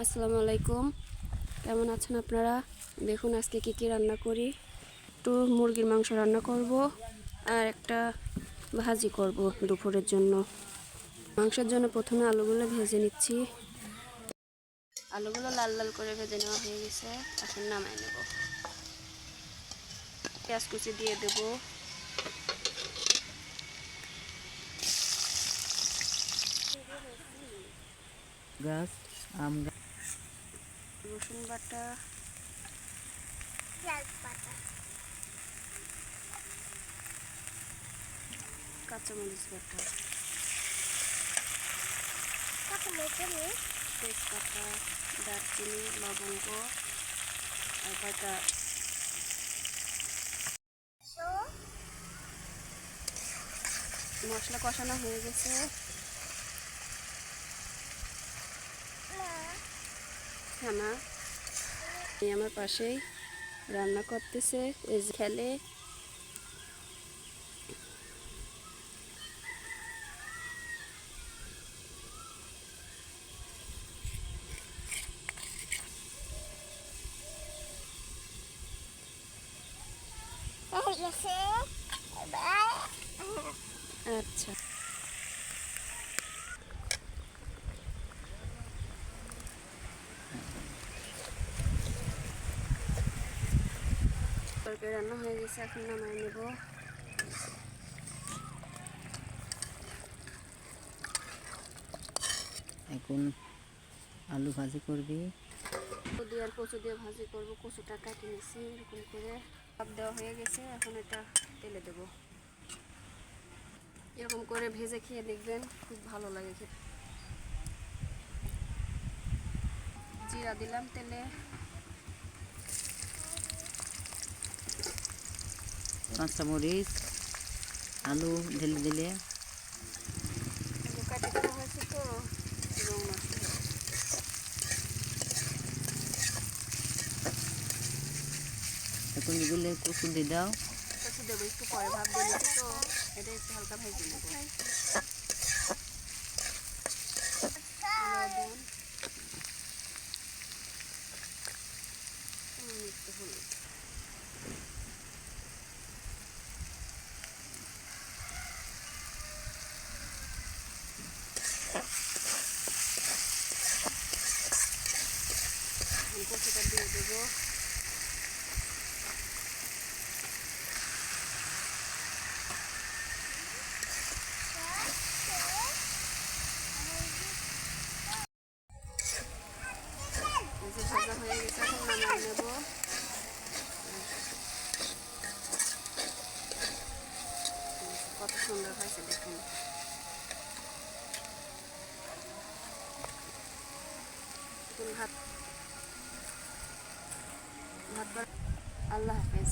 আসসালামু আলাইকুম, কেমন আছেন আপনারা? দেখুন আজকে কি কি রান্না করি। একটু মুরগির মাংস রান্না করব আর একটা ভাজি করব দুপুরের জন্য। মাংসের জন্য প্রথমে আলুগুলো ভেজে নিচ্ছি। আলুগুলো লাল লাল করে ভেজে নেওয়া হয়ে গেছে, এখন নামাই নেব। পেঁয়াজ কুচি দিয়ে দেব, গাছ আম গাছ রসুন বাটা, কাঁচামরিচ বাটা, তেজপাতা, দারচিনি, লবঙ্গ আর কয়টা মশলা কষানো হয়ে গেছে। খানা আমার পাশেই রান্না করতেছে, এই যে খেলে। আচ্ছা, তরকারি রান্না হয়ে গেছে, এখন নামাই নেব। এখন আলু ভাজি করবি। দিয়ে আর কচু দিয়ে ভাজি করব। কচুটা কাটিয়ে নিচ্ছি এরকম করে, ভাপ দেওয়া হয়ে গেছে। এখন এটা তেলে দেব। এরকম করে ভেজে খেয়ে দেখবেন, খুব ভালো লাগে খেতে। জিরা দিলাম তেলে, কাঁচামরিচ, আলু ঢেলে দিলে আলু কাটি দেওয়া হয়েছে তো রং নষ্ট হয়ে গেছে। এখন এগুলো কচু দিয়ে দাও। কচু দেবো একটু পরে, ভাপ দিয়ে নিচ্ছি তো এটা একটু হালকা ভেজে নেব। লবণ, একটু হলুদ, কচুটা দিয়ে দেবো। ভাজা হয়ে গেছে, এখন নামিয়ে নেব। কত সুন্দর হয়েছে দেখুন। ভাত ভাত আল্লাহ হাফেজ।